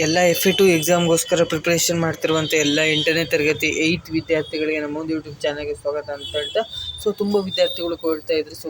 ಎಲ್ಲ FA2 ಎಕ್ಸಾಮ್ಗೋಸ್ಕರ preparation ಮಾಡ್ತಿರುವಂಥ ಎಲ್ಲ 8ನೇ ತರಗತಿ 8th ವಿದ್ಯಾರ್ಥಿಗಳಿಗೆ ನಮ್ಮ ಒಂದು ಯೂಟ್ಯೂಬ್ ಚಾನಲ್ಗೆ ಸ್ವಾಗತ ಅಂತ ಹೇಳ್ತಾ, ಸೊ ತುಂಬ ವಿದ್ಯಾರ್ಥಿಗಳು ಕೊಡ್ತಾ ಇದ್ರು. ಸೊ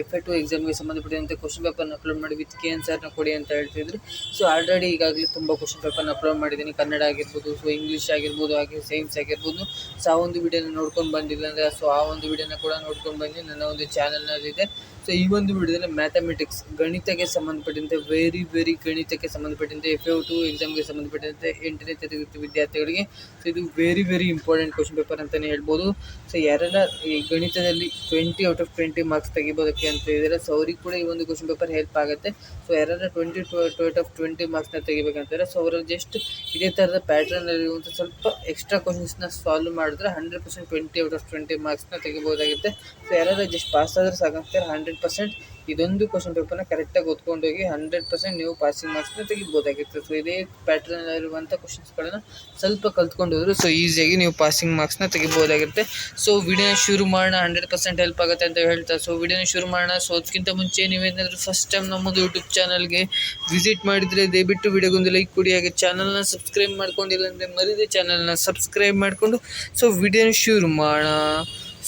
FA2 ಎಕ್ಸಾಮ್ಗೆ ಸಂಬಂಧಪಟ್ಟಂತೆ ಕ್ವಶನ್ ಪೇಪರ್ನ ಅಪ್ಲೋಡ್ ಮಾಡಿ ವಿತ್ KNSRನ ಕೊಡಿ ಅಂತ ಹೇಳ್ತಿದ್ರು. ಸೊ ಆಲ್ರೆಡಿ ಈಗಾಗಲೇ ತುಂಬ ಕ್ವಶನ್ ಪೇಪರ್ನ ಅಪ್ಲೋಡ್ ಮಾಡಿದ್ದೀನಿ. ಕನ್ನಡ ಆಗಿರ್ಬೋದು, ಸೊ ಇಂಗ್ಲೀಷ್ ಆಗಿರ್ಬೋದು, ಹಾಗೆ ಸೈನ್ಸ್ ಆಗಿರ್ಬೋದು. ಸೊ ಆ ಒಂದು ವಿಡಿಯೋನ ನೋಡ್ಕೊಂಡು ಬಂದಿಲ್ಲ ಅಂದರೆ ಸೊ ಆ ಒಂದು ವಿಡಿಯೋನ ಕೂಡ ನೋಡ್ಕೊಂಡು ಬನ್ನಿ, ನನ್ನ ಒಂದು ಚಾನಲ್ನಲ್ಲಿದೆ. ಸೊ ಈ ಒಂದು ವಿಡಿಯೋದಲ್ಲಿ ಮ್ಯಾಥಮೆಟಿಕ್ಸ್ ಗಣಿತಕ್ಕೆ ಸಂಬಂಧಪಟ್ಟಂತೆ ವೆರಿ ಗಣಿತಕ್ಕೆ ಸಂಬಂಧಪಟ್ಟಂತೆ FA2 ಎಕ್ಸಾಮ್ಗೆ ಸಂಬಂಧಪಟ್ಟಂತೆ 8ನೇ ತರಗತಿ ವಿದ್ಯಾರ್ಥಿಗಳಿಗೆ ಸೊ ಇದು ವೆರಿ ಇಂಪಾರ್ಟೆಂಟ್ ಕ್ವಶನ್ ಪೇಪರ್ ಅಂತಲೇ ಹೇಳ್ಬೋದು. ಸೊ ಯಾರೆಲ್ಲ ಈ ಗಣಿತದಲ್ಲಿ 20 ಔಟ್ ಆಫ್ 20 ಮಾರ್ಕ್ಸ್ ತೆಗಿಬೋದಕ್ಕೆ ಅಂತ ಇದ್ದಾರೆ, ಸೊ ಅವ್ರಿಗೆ ಕೂಡ ಈ ಒಂದು ಕ್ವಶನ್ ಪೇಪರ್ ಹೆಲ್ಪ್ ಆಗುತ್ತೆ. ಸೊ ಯಾರೆಲ್ಲ 20 ಔಟ್ ಆಫ್ 20 ಮಾರ್ಕ್ಸ್ನ ತೆಗಿಬೇಕಂತಾರೆ, ಸೊ ಅವರಲ್ಲಿ ಜಸ್ಟ್ ಇದೇ ಥರದ ಪ್ಯಾಟ್ರನಲ್ಲಿ ಇರುವಂಥ ಸ್ವಲ್ಪ ಎಕ್ಸ್ಟ್ರಾ ಕ್ವಶನ್ಸ್ನ ಸಾಲ್ವ್ ಮಾಡಿದ್ರೆ 100% 20 ಔಟ್ ಆಫ್ 20 ಮಾರ್ಕ್ಸ್ನ ತೆಗಿಬೋದಾಗುತ್ತೆ. ಸೊ ಯಾರಾದ್ರೂ ಜಸ್ಟ್ ಪಾಸ್ ಆದರೆ ಸಾಕಾಗ್ತಾರೆ. 100% ಇದೊಂದು ಕ್ವಶನ್ ಪೇಪರ್ನ ಕರೆಕ್ಟಾಗಿ ಓದ್ಕೊಂಡೋಗಿ 100% ನೀವು ಪಾಸಿಂಗ್ ಮಾರ್ಕ್ಸ್ನ ತೆಗಿಬೋದಾಗಿತ್ತು. ಸೊ ಇದೇ ಪ್ಯಾಟ್ರನ್ನಲ್ಲಿರುವಂಥ ಕ್ವಶನ್ಸ್ಗಳನ್ನು ಸ್ವಲ್ಪ ಕಲ್ತ್ಕೊಂಡು ಹೋದ್ರು ಸೊ ಈಸಿಯಾಗಿ ನೀವು ಪಾಸಿಂಗ್ ಮಾರ್ಕ್ಸ್ನ ತೆಗಿಬೋದಾಗಿರುತ್ತೆ. ಸೊ ವಿಡಿಯೋನ ಶುರು ಮಾಡೋಣ, 100% ಹೆಲ್ಪ್ ಆಗುತ್ತೆ ಅಂತ ಹೇಳ್ತಾ ಸೊ ವಿಡಿಯೋನ ಶುರು ಮಾಡೋಣ. ಸೊ ಅದಕ್ಕಿಂತ ಮುಂಚೆ ನೀವೇನಾದರೂ ಫಸ್ಟ್ ಟೈಮ್ ನಮ್ಮದು ಯೂಟ್ಯೂಬ್ ಚಾನಲ್ಗೆ ವಿಸಿಟ್ ಮಾಡಿದರೆ ದಯವಿಟ್ಟು ವಿಡಿಯೋಗೊಂದು ಲೈಕ್ ಕೊಡಿ, ಹಾಗೆ ಚಾನಲ್ನ ಸಬ್ಸ್ಕ್ರೈಬ್ ಮಾಡ್ಕೊಂಡಿಲ್ಲ ಅಂದರೆ ಮರಿದೇ ಚಾನಲ್ನ ಸಬ್ಸ್ಕ್ರೈಬ್ ಮಾಡಿಕೊಂಡು ಸೊ ವಿಡಿಯೋನ ಶುರು ಮಾಡೋಣ.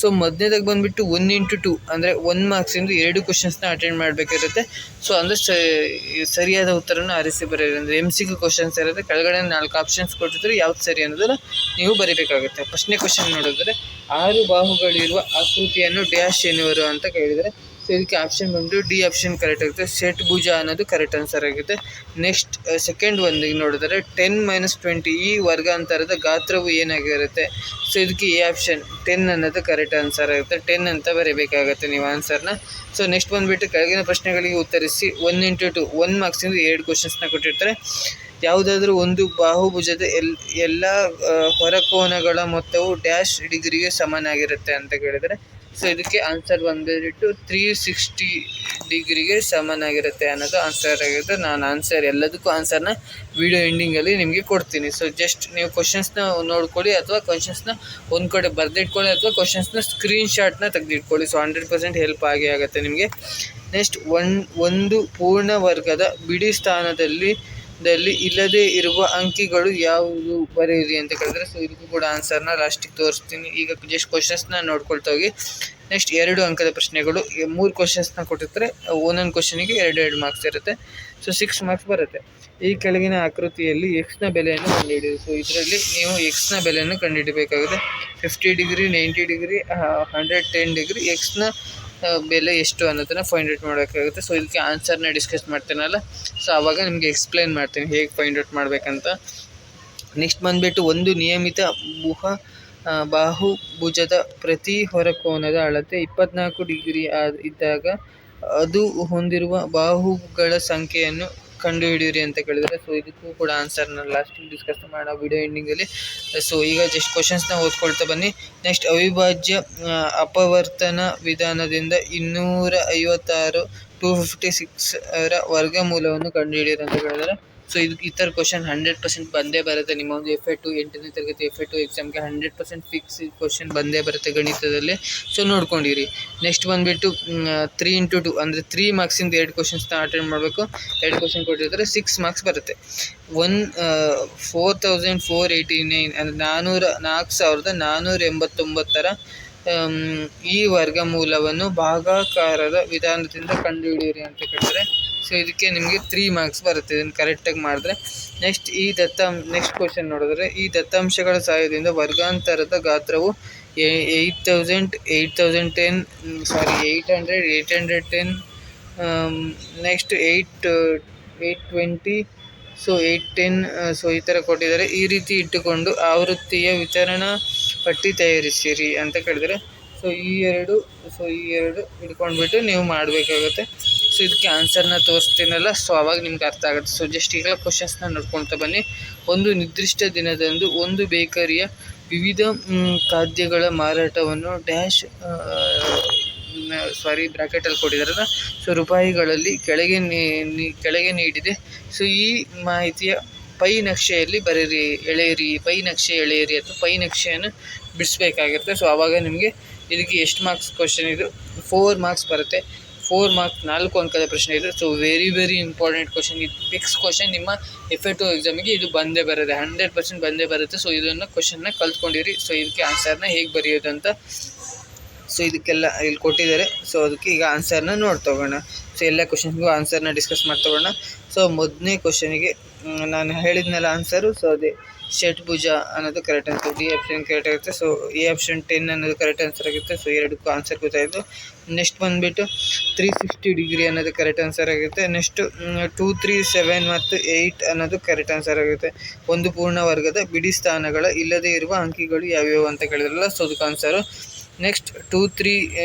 ಸೊ ಮೊದಲನೇದಾಗಿ ಬಂದುಬಿಟ್ಟು 1x2 ಅಂದರೆ 1 ಮಾರ್ಕ್ಸಿಂದು 2 ಕ್ವಶನ್ಸ್ನ ಅಟೆಂಡ್ ಮಾಡಬೇಕಿರುತ್ತೆ. ಸೊ ಅಂದರೆ ಸರಿಯಾದ ಉತ್ತರನ ಆರಿಸಿ ಬರೆಯಿರಿ. ಅಂದರೆ MCQ ಕ್ವಶನ್ಸ್ ಇರುತ್ತೆ, ಕೆಳಗಡೆ 4 ಆಪ್ಷನ್ಸ್ ಕೊಟ್ಟಿರ್ತಾರೆ, ಯಾವ್ದು ಸರಿ ಅನ್ನೋದನ್ನು ನೀವು ಬರೀಬೇಕಾಗುತ್ತೆ. ಫಸ್ಟ್ನೇ ಕ್ವಶನ್ ನೋಡಿದ್ರೆ 6 ಬಾಹುಗಳಿರುವ ಆಕೃತಿಯನ್ನು ಡ್ಯಾಶ್ ಎನ್ನುವರು ಅಂತ ಕೇಳಿದರೆ, ಸೊ ಇದಕ್ಕೆ ಆಪ್ಷನ್ ಬಂದು ಡಿ ಆಪ್ಷನ್ ಕರೆಕ್ಟ್ ಆಗುತ್ತೆ. ಷಟ್ಭುಜ ಅನ್ನೋದು ಕರೆಕ್ಟ್ ಆನ್ಸರ್ ಆಗುತ್ತೆ. ನೆಕ್ಸ್ಟ್ ಸೆಕೆಂಡ್ ಒಂದಿಗೆ ನೋಡಿದರೆ 10 - 20 ಈ ವರ್ಗಾಂತರದ ಗಾತ್ರವು ಏನಾಗಿರುತ್ತೆ, ಸೊ ಇದಕ್ಕೆ ಎ ಆಪ್ಷನ್ 10 ಅನ್ನೋದು ಕರೆಕ್ಟ್ ಆನ್ಸರ್ ಆಗುತ್ತೆ. 10 ಅಂತ ಬರೀಬೇಕಾಗುತ್ತೆ ನೀವು ಆನ್ಸರ್ನ. ಸೊ ನೆಕ್ಸ್ಟ್ ಬಂದುಬಿಟ್ಟು ಕೆಳಗಿನ ಪ್ರಶ್ನೆಗಳಿಗೆ ಉತ್ತರಿಸಿ 1x2 1 ಮಾರ್ಕ್ಸಿಂದ 2 ಕ್ವಶನ್ಸ್ನ ಕೊಟ್ಟಿರ್ತಾರೆ. ಯಾವುದಾದ್ರೂ ಒಂದು ಬಾಹುಭುಜದ ಎಲ್ಲ ಹೊರಕೋನಗಳ ಮೊತ್ತವು ಡ್ಯಾಶ್ ಡಿಗ್ರಿಗೆ ಸಮನಾಗಿರುತ್ತೆ ಅಂತ ಕೇಳಿದರೆ, ಸೊ ಇದಕ್ಕೆ ಆನ್ಸರ್ ಬಂದುಬಿಟ್ಟು 360 ಡಿಗ್ರಿಗೆ ಸಮನಾಗಿರುತ್ತೆ ಅನ್ನೋದು ಆನ್ಸರ್ ಆಗಿರುತ್ತೆ. ನಾನು ಆನ್ಸರ್ ಎಲ್ಲದಕ್ಕೂ ಆನ್ಸರ್ನ ವಿಡಿಯೋ ಎಂಡಿಂಗಲ್ಲಿ ನಿಮಗೆ ಕೊಡ್ತೀನಿ. ಸೊ ಜಸ್ಟ್ ನೀವು ಕ್ವಶನ್ಸ್ನ ನೋಡ್ಕೊಳ್ಳಿ, ಅಥವಾ ಕ್ವಶನ್ಸ್ನ ಒಂದು ಕಡೆ ಬರೆದಿಟ್ಕೊಳ್ಳಿ, ಅಥವಾ ಕ್ವಶನ್ಸ್ನ ಸ್ಕ್ರೀನ್ಶಾಟ್ನ ತೆಗೆದಿಟ್ಕೊಳ್ಳಿ. ಸೊ 100% ಹೆಲ್ಪ್ ಆಗುತ್ತೆ ನಿಮಗೆ. ನೆಕ್ಸ್ಟ್ ಒಂದು ಪೂರ್ಣ ವರ್ಗದ ಬಿಡಿ ಸ್ಥಾನದಲ್ಲಿ ಇಲ್ಲದೇ ಇರುವ ಅಂಕಿಗಳು ಯಾವುದು ಬರೆಯಿರಿ ಅಂತ ಕೇಳಿದ್ರೆ, ಸೊ ಇದಕ್ಕೂ ಕೂಡ ಆನ್ಸರ್ನ ಲಾಸ್ಟಿಗೆ ತೋರಿಸ್ತೀನಿ. ಈಗ ಜಸ್ಟ್ ಕ್ವಶನ್ಸ್ನ ನೋಡ್ಕೊಳ್ತಾ ಹೋಗಿ. ನೆಕ್ಸ್ಟ್ 2 ಅಂಕದ ಪ್ರಶ್ನೆಗಳು, 3 ಕ್ವಶನ್ಸ್ನ ಕೊಟ್ಟಿರ್ತಾರೆ, ಒಂದೊಂದು ಕ್ವಶನಿಗೆ 2 ಮಾರ್ಕ್ಸ್ ಇರುತ್ತೆ. ಸೊ 6 ಮಾರ್ಕ್ಸ್ ಬರುತ್ತೆ. ಈ ಕೆಳಗಿನ ಆಕೃತಿಯಲ್ಲಿ ಎಕ್ಸ್ನ ಬೆಲೆಯನ್ನು ಕಂಡುಹಿಡಿಯಿರಿ. ಸೊ ಇದರಲ್ಲಿ ನೀವು ಎಕ್ಸ್ನ ಬೆಲೆಯನ್ನು ಕಂಡುಹಿಡಬೇಕಾಗುತ್ತೆ. 50 ಡಿಗ್ರಿ, 90 ಡಿಗ್ರಿ, 110 ಡಿಗ್ರಿ, ಎಕ್ಸ್ನ ಬೆಲೆ ಎಷ್ಟು ಅನ್ನೋದನ್ನು ಫೈಂಡ್ ಔಟ್ ಮಾಡಬೇಕಾಗುತ್ತೆ. ಸೊ ಇದಕ್ಕೆ ಆನ್ಸರ್ನ ಡಿಸ್ಕಸ್ ಮಾಡ್ತೀನಲ್ಲ, ಸೊ ಆವಾಗ ನಿಮಗೆ ಎಕ್ಸ್ಪ್ಲೈನ್ ಮಾಡ್ತೀನಿ ಹೇಗೆ ಫೈಂಡ್ ಔಟ್ ಮಾಡಬೇಕಂತ. ನೆಕ್ಸ್ಟ್ ಬಂದುಬಿಟ್ಟು ಒಂದು ನಿಯಮಿತ ಬಾಹುಭುಜದ ಪ್ರತಿ ಹೊರಕೋನದ ಅಳತೆ 24 ಡಿಗ್ರಿ ಇದ್ದಾಗ ಅದು ಹೊಂದಿರುವ ಬಾಹುಗಳ ಸಂಖ್ಯೆಯನ್ನು ಕಂಡುಹಿಡಿಯಿರಿ ಅಂತ ಕೇಳಿದರೆ, ಸೊ ಇದಕ್ಕೂ ಕೂಡ ಆನ್ಸರ್ನ ಲಾಸ್ಟಿಗೆ ಡಿಸ್ಕಸ್ ಮಾಡೋ ವಿಡಿಯೋ ಎಂಡಿಂಗಲ್ಲಿ. ಸೊ ಈಗ ಜಸ್ಟ್ ಕ್ವಶನ್ಸ್ನ ಓದ್ಕೊಳ್ತಾ ಬನ್ನಿ. ನೆಕ್ಸ್ಟ್ ಅವಿಭಾಜ್ಯ ಅಪವರ್ತನ ವಿಧಾನದಿಂದ 256 256ರ ವರ್ಗಮೂಲವನ್ನು ಕಂಡುಹಿಡಿಯಿರಿ ಅಂತ ಕೇಳಿದರೆ, ಸೊ ಇದಕ್ಕೆ ಈ ಥರ ಕ್ವಶನ್ 100% ಬಂದೇ ಬರುತ್ತೆ. ನಿಮ್ಮ ಒಂದು FA2 8ನೇ ತರಗತಿ FA2 ಎಕ್ಸಾಮ್ಗೆ 100% ಫಿಕ್ಸ್ ಕ್ವಶನ್ ಬಂದೇ ಬರುತ್ತೆ ಗಣಿತದಲ್ಲಿ. ಸೊ ನೋಡ್ಕೊಂಡಿರಿ. ನೆಕ್ಸ್ಟ್ ಬಂದುಬಿಟ್ಟು 3x2 ಅಂದರೆ 3 ಮಾರ್ಕ್ಸಿಂದ 2 ಕ್ವಶನ್ಸ್ನ ಅಟೆಂಡ್ ಮಾಡಬೇಕು. 2 ಕ್ವಶನ್ ಕೊಟ್ಟಿರ್ತಾರೆ, 6 ಮಾರ್ಕ್ಸ್ ಬರುತ್ತೆ. 4489 ಅಂದರೆ 4489ರ ಈ ವರ್ಗಮೂಲವನ್ನು ಭಾಗಾಕಾರದ ವಿಧಾನದಿಂದ ಕಂಡುಹಿಡಿಯಿರಿ ಅಂತ ಕೇಳಿದರೆ, ಸೊ ಇದಕ್ಕೆ ನಿಮಗೆ 3 ಮಾರ್ಕ್ಸ್ ಬರುತ್ತೆ ಇದನ್ನು ಕರೆಕ್ಟಾಗಿ ಮಾಡಿದ್ರೆ. ನೆಕ್ಸ್ಟ್ ಕ್ವಶನ್ ನೋಡಿದ್ರೆ, ಈ ದತ್ತಾಂಶಗಳ ಸಹಾಯದಿಂದ ವರ್ಗಾಂತರದ ಗಾತ್ರವು 810 ನೆಕ್ಸ್ಟ್ 820 ಸೊ 810 ಸೊ ಈ ಥರ ಕೊಟ್ಟಿದ್ದಾರೆ. ಈ ರೀತಿ ಇಟ್ಟುಕೊಂಡು ಆವೃತ್ತಿಯ ವಿತರಣಾ ಪಟ್ಟಿ ತಯಾರಿಸಿರಿ ಅಂತ ಕೇಳಿದರೆ, ಸೊ ಈ ಎರಡು ಇಟ್ಕೊಂಡ್ಬಿಟ್ಟು ನೀವು ಮಾಡಬೇಕಾಗುತ್ತೆ. ಸೊ ಇದಕ್ಕೆ ಆನ್ಸರ್ನ ತೋರಿಸ್ತೀನಲ್ಲ, ಸೊ ಆವಾಗ ನಿಮ್ಗೆ ಅರ್ಥ ಆಗುತ್ತೆ. ಸೊ ಜಸ್ಟ್ ಈಗ ಕ್ವಶನ್ಸ್ನ ನೋಡ್ಕೊಳ್ತಾ ಬನ್ನಿ. ಒಂದು ನಿರ್ದಿಷ್ಟ ದಿನದಂದು ಒಂದು ಬೇಕರಿಯ ವಿವಿಧ ಖಾದ್ಯಗಳ ಮಾರಾಟವನ್ನು ಬ್ರಾಕೆಟಲ್ಲಿ ಕೊಟ್ಟಿದ್ದಾರಲ್ಲ, ಸೊ ರೂಪಾಯಿಗಳಲ್ಲಿ ಕೆಳಗೆ ನೀಡಿದೆ. ಸೊ ಈ ಮಾಹಿತಿಯ ಪೈ ನಕ್ಷೆಯಲ್ಲಿ ಎಳೆಯಿರಿ ಅಥವಾ ಪೈ ನಕ್ಷೆಯನ್ನು ಬಿಡಿಸ್ಬೇಕಾಗಿರುತ್ತೆ. ಸೊ ಆವಾಗ ನಿಮಗೆ ಇದಕ್ಕೆ ಎಷ್ಟು ಮಾರ್ಕ್ಸ್ ಕ್ವಶನ್ ಇದು 4 ಮಾರ್ಕ್ಸ್ ಬರುತ್ತೆ. 4 ಮಾರ್ಕ್ಸ್ 4 ಅಂಕದ ಪ್ರಶ್ನೆ ಇದೆ. So very important question. ಇದು ಫಿಕ್ಸ್ ಕ್ವಶನ್. ನಿಮ್ಮ FA2 ಎಕ್ಸಾಮಿಗೆ ಇದು ಬಂದೇ ಬರುತ್ತೆ, 100% ಬಂದೇ ಬರುತ್ತೆ. ಸೊ ಇದನ್ನು ಕ್ವಶನ್ನ ಕಲ್ತ್ಕೊಂಡಿರಿ. ಸೊ ಇದಕ್ಕೆ ಆನ್ಸರ್ನ ಹೇಗೆ ಬರೆಯೋದು ಅಂತ ಸೊ ಇದಕ್ಕೆಲ್ಲ ಇಲ್ಲಿ ಕೊಟ್ಟಿದ್ದಾರೆ. ಸೊ ಅದಕ್ಕೆ ಈಗ ಆನ್ಸರ್ನ ನೋಡ್ತೋಗೋಣ. ಸೊ ಎಲ್ಲ ಕ್ವಶನ್ಸ್ಗೂ ಆನ್ಸರ್ನ ಡಿಸ್ಕಸ್ ಮಾಡ್ತೋಗೋಣ. ಸೊ ಮೊದಲನೇ ಕ್ವಶನಿಗೆ ನಾನು ಹೇಳಿದ್ನಲ್ಲ ಆನ್ಸರು. ಸೊ ಅದೇ ಷಟ್ಭುಜ ಅನ್ನೋದು correct answer. D option correct ಆಗುತ್ತೆ. ಸೊ ಎ ಆಪ್ಷನ್ 10 ಅನ್ನೋದು ಕರೆಕ್ಟ್ ಆನ್ಸರ್ ಆಗುತ್ತೆ. ಸೊ ಎರಡಕ್ಕೂ ಆನ್ಸರ್ ಗೊತ್ತಾಯಿತು. ನೆಕ್ಸ್ಟ್ ಬಂದುಬಿಟ್ಟು 360 ಡಿಗ್ರಿ ಅನ್ನೋದು ಕರೆಕ್ಟ್ ಆನ್ಸರ್ ಆಗುತ್ತೆ. ನೆಕ್ಸ್ಟು 2, 3, 7 ಮತ್ತು 8 ಅನ್ನೋದು ಕರೆಕ್ಟ್ ಆನ್ಸರ್ ಆಗುತ್ತೆ. ಒಂದು ಪೂರ್ಣ ವರ್ಗದ ಬಿಡಿ ಸ್ಥಾನಗಳ ಇಲ್ಲದೇ ಇರುವ ಅಂಕಿಗಳು ಯಾವ್ಯಾವು ಅಂತ ಕೇಳಿದ್ರಲ್ಲ, ಸೊ ಅದಕ್ಕೆ ಆನ್ಸರು. ನೆಕ್ಸ್ಟ್ 2, 3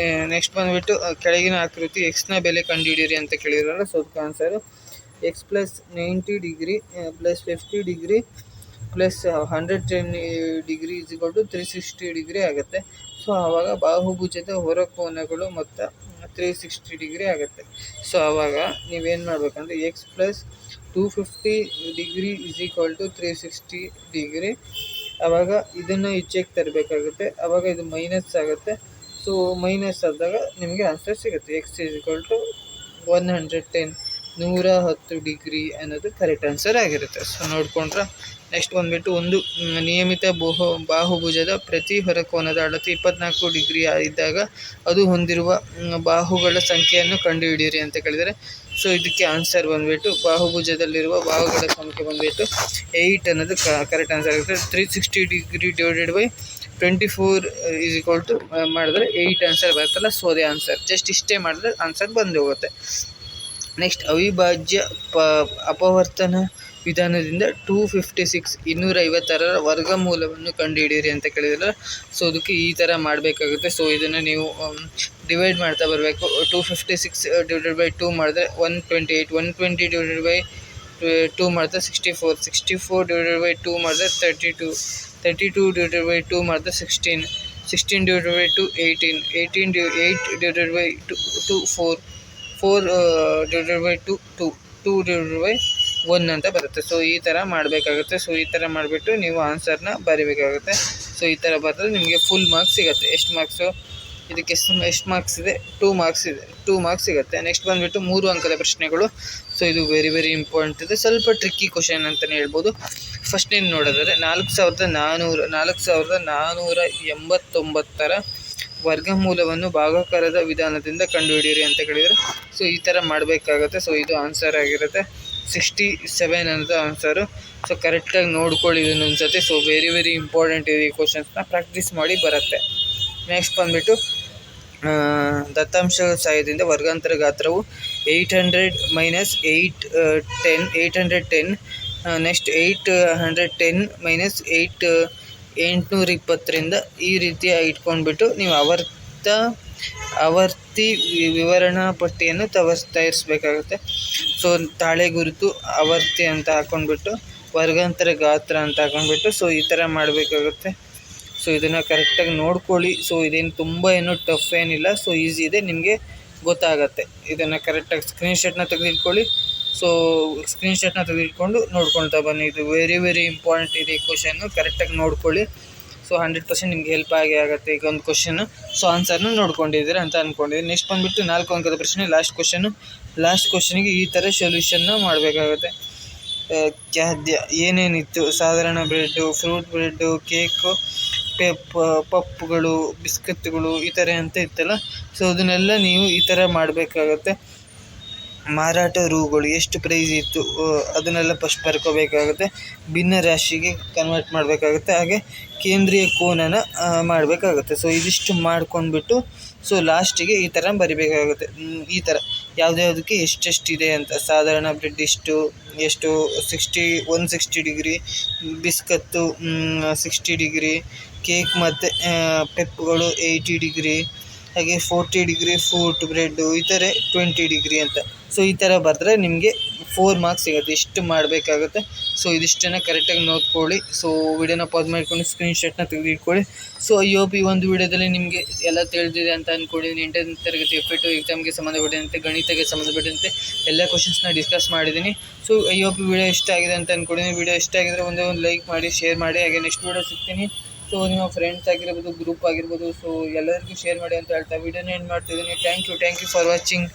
ನೆಕ್ಸ್ಟ್ ಬಂದುಬಿಟ್ಟು ಕೆಳಗಿನ ಆಕೃತಿ ಎಕ್ಸ್ನ ಬೆಲೆ ಕಂಡುಹಿಡಿಯಿರಿ ಅಂತ ಕೇಳಿದ್ರಲ್ಲ, ಸೊ ಅದಕ್ಕೆ answer x + 90 degree + 50 degree + 110 degree = 360 degree ಆಗುತ್ತೆ. ಸೊ ಆವಾಗ ಬಾಹುಭುಜದ ಹೊರಕೋನಗಳು ಮೊತ್ತ 360 ಡಿಗ್ರಿ ಆಗುತ್ತೆ. ಸೊ ಆವಾಗ ನೀವೇನು ಮಾಡಬೇಕಂದ್ರೆ x + 250 ಡಿಗ್ರಿ = 360 ಡಿಗ್ರಿ. ಆವಾಗ ಇದನ್ನು ಈಚೆಗೆ ತರಬೇಕಾಗುತ್ತೆ. ಆವಾಗ ಇದು ಮೈನಸ್ ಆಗುತ್ತೆ. ಸೊ ಮೈನಸ್ ಆದಾಗ ನಿಮಗೆ ಆನ್ಸರ್ ಸಿಗುತ್ತೆ. x = 110 ಡಿಗ್ರಿ ಅನ್ನೋದು ಕರೆಕ್ಟ್ ಆನ್ಸರ್ ಆಗಿರುತ್ತೆ. ಸೊ ನೋಡಿಕೊಂಡ್ರೆ ನೆಕ್ಸ್ಟ್ ಬಂದುಬಿಟ್ಟು ಒಂದು ನಿಯಮಿತ ಬಾಹುಭುಜದ ಪ್ರತಿ ಹೊರಕೋನದ ಅಳತೆ 24 ಡಿಗ್ರಿ ಇದ್ದಾಗ ಅದು ಹೊಂದಿರುವ ಬಾಹುಗಳ ಸಂಖ್ಯೆಯನ್ನು ಕಂಡುಹಿಡಿಯಿರಿ ಅಂತ ಕೇಳಿದರೆ, ಸೊ ಇದಕ್ಕೆ ಆನ್ಸರ್ ಬಂದುಬಿಟ್ಟು ಬಾಹುಭುಜದಲ್ಲಿರುವ ಬಾಹುಗಳ ಸಂಖ್ಯೆ ಬಂದುಬಿಟ್ಟು 8 ಅನ್ನೋದು ಕರೆಕ್ಟ್ ಆನ್ಸರ್ ಆಗುತ್ತೆ. 360 ಡಿಗ್ರಿ / 24 ಮಾಡಿದ್ರೆ 8 ಆನ್ಸರ್ ಬರುತ್ತಲ್ಲ, ಸೊ ಅದೇ ಆನ್ಸರ್. ಜಸ್ಟ್ ಇಷ್ಟೇ ಮಾಡಿದ್ರೆ ಆನ್ಸರ್ ಬಂದು ಹೋಗುತ್ತೆ. ನೆಕ್ಸ್ಟ್ ಅವಿಭಾಜ್ಯ ಅಪವರ್ತನ ವಿಧಾನದಿಂದ 256 ವರ್ಗಮೂಲವನ್ನು ಕಂಡುಹಿಡಿಯಿರಿ ಅಂತ ಕೇಳಿದ್ರೆ, ಸೊ ಅದಕ್ಕೆ ಈ ಥರ ಮಾಡಬೇಕಾಗುತ್ತೆ. ಸೊ ಇದನ್ನು ನೀವು ಡಿವೈಡ್ ಮಾಡ್ತಾ ಬರಬೇಕು. 256 / 2 ಮಾಡಿದ್ರೆ 128, 120 / 2 ಮಾಡಿದ್ರೆ 64, 64 / 2 ಮಾಡಿದ್ರೆ 32, 32 / 2 ಮಾಡಿದ್ರೆ 16, 16 / 2 18, 8 / 2 4, 4 / 2 2, 2 / 1 ಅಂತ ಬರುತ್ತೆ. ಸೊ ಈ ಥರ ಮಾಡಬೇಕಾಗುತ್ತೆ. ಸೊ ಈ ಥರ ಮಾಡಿಬಿಟ್ಟು ನೀವು ಆನ್ಸರ್ನ ಬರೀಬೇಕಾಗುತ್ತೆ. ಸೊ ಈ ಥರ ಬರೆದ್ರೆ ನಿಮಗೆ ಫುಲ್ ಮಾರ್ಕ್ಸ್ ಸಿಗುತ್ತೆ. ಎಷ್ಟು ಮಾರ್ಕ್ಸು ಇದಕ್ಕೆ? ಎಷ್ಟು ಮಾರ್ಕ್ಸ್ ಇದೆ? 2 ಮಾರ್ಕ್ಸ್ ಇದೆ. 2 ಮಾರ್ಕ್ಸ್ ಸಿಗುತ್ತೆ. ನೆಕ್ಸ್ಟ್ ಬಂದುಬಿಟ್ಟು 3 ಅಂಕದ ಪ್ರಶ್ನೆಗಳು. ಸೊ ಇದು ವೆರಿ ಇಂಪಾರ್ಟೆಂಟ್ ಇದೆ. ಸ್ವಲ್ಪ ಟ್ರಿಕ್ಕಿ ಕ್ವಶನ್ ಅಂತಲೇ ಹೇಳ್ಬೋದು. ಫಸ್ಟ್ ಏನು ನೋಡಿದ್ರೆ 4489 ವರ್ಗಮೂಲವನ್ನು ಭಾಗಾಕಾರದ ವಿಧಾನದಿಂದ ಕಂಡುಹಿಡಿಯಿರಿ ಅಂತ ಕೇಳಿದರೆ, ಸೊ ಈ ಥರ ಮಾಡಬೇಕಾಗುತ್ತೆ. ಸೊ ಇದು ಆನ್ಸರ್ ಆಗಿರುತ್ತೆ. 67 ಅನ್ನೋದು ಆನ್ಸರು. ಸೊ ಕರೆಕ್ಟಾಗಿ ನೋಡ್ಕೊಳ್ಳಿ ಇದನ್ನು ಒಂದ್ಸತಿ. ಸೊ ವೆರಿ ಇಂಪಾರ್ಟೆಂಟ್ ಇದೆ. ಈ ಕ್ವಶನ್ಸ್ನ ಪ್ರಾಕ್ಟೀಸ್ ಮಾಡಿ ಬರುತ್ತೆ. ನೆಕ್ಸ್ಟ್ ಬಂದುಬಿಟ್ಟು ದತ್ತಾಂಶ ಸಹಾಯದಿಂದ ವರ್ಗಾಂತರ ಗಾತ್ರವು 800 - 810. ನೆಕ್ಸ್ಟ್ 810 - 820 ಈ ರೀತಿಯ ಇಟ್ಕೊಂಡ್ಬಿಟ್ಟು ನೀವು ಆವರ್ತಿ ವಿವರಣಾ ಪಟ್ಟಿಯನ್ನು ತಯಾರಿಸಬೇಕಾಗುತ್ತೆ. ಸೊ ತಾಳೆ ಗುರುತು ಆವರ್ತಿ ಅಂತ ಹಾಕ್ಕೊಂಡ್ಬಿಟ್ಟು ವರ್ಗಾಂತರ ಗಾತ್ರ ಅಂತ ಹಾಕ್ಕೊಂಡ್ಬಿಟ್ಟು ಸೊ ಈ ಥರ ಮಾಡಬೇಕಾಗುತ್ತೆ. ಸೊ ಇದನ್ನು ಕರೆಕ್ಟಾಗಿ ನೋಡ್ಕೊಳ್ಳಿ. ಸೊ ಇದೇನು ತುಂಬ ಟಫ್ ಏನಿಲ್ಲ. ಸೊ ಈಸಿ ಇದೆ, ನಿಮಗೆ ಗೊತ್ತಾಗತ್ತೆ. ಇದನ್ನು ಕರೆಕ್ಟಾಗಿ ಸ್ಕ್ರೀನ್ಶಾಟ್ನ ತೆಗೆದಿಟ್ಕೊಳ್ಳಿ. ಸೊ ಸ್ಕ್ರೀನ್ಶಾಟ್ನ ತೆಗೆದಿಟ್ಕೊಂಡು ನೋಡ್ಕೊಳ್ತಾ ಬನ್ನಿ. ಇದು ವೆರಿ ಇಂಪಾರ್ಟೆಂಟ್ ಇದೆ ಈ ಕ್ವಶನ್ನು. ಕರೆಕ್ಟಾಗಿ ನೋಡ್ಕೊಳ್ಳಿ. ಸೊ 100% ನಿಮಗೆ ಹೆಲ್ಪ್ ಆಗುತ್ತೆ ಈಗ ಒಂದು ಕ್ವಶನ್ನು. ಸೊ ಆನ್ಸರ್ನ ನೋಡ್ಕೊಂಡಿದ್ದೀರಾ ಅಂತ ಅಂದ್ಕೊಂಡಿದ್ದೀನಿ. ನೆಕ್ಸ್ಟ್ ಬಂದುಬಿಟ್ಟು 4 ಅಂಕದ ಪ್ರಶ್ನೆ, ಲಾಸ್ಟ್ ಕ್ವಶನಿಗೆ ಈ ಥರ ಸೊಲ್ಯೂಷನ್ನ ಮಾಡಬೇಕಾಗುತ್ತೆ. ಖಾದ್ಯ ಏನೇನಿತ್ತು? ಸಾಧಾರಣ ಬ್ರೆಡ್ಡು, ಫ್ರೂಟ್ ಬ್ರೆಡ್ಡು, ಕೇಕು, ಪಪ್ಪುಗಳು, ಬಿಸ್ಕತ್ಗಳು ಈ ಥರ ಅಂತ ಇತ್ತಲ್ಲ. ಸೊ ಅದನ್ನೆಲ್ಲ ನೀವು ಈ ಥರ ಮಾಡಬೇಕಾಗತ್ತೆ. ಮಾರಾಟ ರೂಗಳು ಎಷ್ಟು ಪ್ರೈಸ್ ಇತ್ತು ಅದನ್ನೆಲ್ಲ ಫಸ್ಟ್ ಬರ್ಕೋಬೇಕಾಗುತ್ತೆ. ಭಿನ್ನ ರಾಶಿಗೆ ಕನ್ವರ್ಟ್ ಮಾಡಬೇಕಾಗುತ್ತೆ. ಹಾಗೆ ಕೇಂದ್ರೀಯ ಕೋನನ ಮಾಡಬೇಕಾಗುತ್ತೆ. ಸೊ ಇದಿಷ್ಟು ಮಾಡ್ಕೊಂಡ್ಬಿಟ್ಟು ಸೊ ಲಾಸ್ಟಿಗೆ ಈ ಥರ ಬರಿಬೇಕಾಗುತ್ತೆ. ಈ ಥರ ಯಾವುದ್ಯಾವುದಕ್ಕೆ ಎಷ್ಟೆಷ್ಟಿದೆ ಅಂತ. ಸಾಧಾರಣ ಬ್ರೆಡ್ ಎಷ್ಟು 160 ಡಿಗ್ರಿ, ಬಿಸ್ಕತ್ತು 60 ಡಿಗ್ರಿ, ಕೇಕ್ ಮತ್ತು ಪೆಪ್ಪುಗಳು 80 ಡಿಗ್ರಿ, ಹಾಗೆ 40 ಡಿಗ್ರಿ ಫ್ರೂಟ್ ಬ್ರೆಡ್ಡು ಈ ಥರ 20 ಡಿಗ್ರಿ ಅಂತ. ಸೊ ಈ ಥರ ಬರೆದ್ರೆ ನಿಮಗೆ 4 ಮಾರ್ಕ್ಸ್ ಸಿಗುತ್ತೆ. ಇಷ್ಟು ಮಾಡಬೇಕಾಗುತ್ತೆ. ಸೊ ಇದಿಷ್ಟನ್ನು ಕರೆಕ್ಟಾಗಿ ನೋಡ್ಕೊಳ್ಳಿ. ಸೊ ವಿಡಿಯೋನ ಪಾಸ್ ಮಾಡ್ಕೊಂಡು ಸ್ಕ್ರೀನ್ಶಾಟ್ನ ತೆಗೆದಿಟ್ಕೊಳ್ಳಿ. ಸೊ ಈ ಒಂದು ವಿಡಿಯೋದಲ್ಲಿ ನಿಮಗೆ ಎಲ್ಲ ತಿಳಿದಿದೆ ಅಂತ ಅಂದ್ಕೊಂಡಿದ್ದೀನಿ. 8ನೇ ತರಗತಿ FA2 ಎಕ್ಸಾಮ್ಗೆ ಸಂಬಂಧಪಟ್ಟಂತೆ, ಗಣಿತಕ್ಕೆ ಸಂಬಂಧಪಟ್ಟಂತೆ ಎಲ್ಲ ಕ್ವಶನ್ಸ್ನ ಡಿಸ್ಕಸ್ ಮಾಡಿದ್ದೀನಿ. ಸೊ ಈ ವಿಡಿಯೋ ಇಷ್ಟ ಆಗಿದೆ ಅಂತ ಅಂದ್ಕೊಂಡಿದ್ದೀನಿ. ವಿಡಿಯೋ ಇಷ್ಟ ಆಗಿದ್ರೆ ಒಂದು ಲೈಕ್ ಮಾಡಿ, ಶೇರ್ ಮಾಡಿ. ಹಾಗೆ ನೆಕ್ಸ್ಟ್ ವಿಡಿಯೋ ಸಿಗ್ತೀನಿ. ಸೊ ನಿಮ್ಮ ಫ್ರೆಂಡ್ಸ್ ಆಗಿರ್ಬೋದು, ಗ್ರೂಪ್ ಆಗಿರ್ಬೋದು, ಸೊ ಎಲ್ಲರಿಗೂ ಶೇರ್ ಮಾಡಿ ಅಂತ ಹೇಳ್ತಾ ವಿಡಿಯೋನ ಎಂಡ್ ಮಾಡ್ತಿದ್ದೀನಿ. Thank you for watching.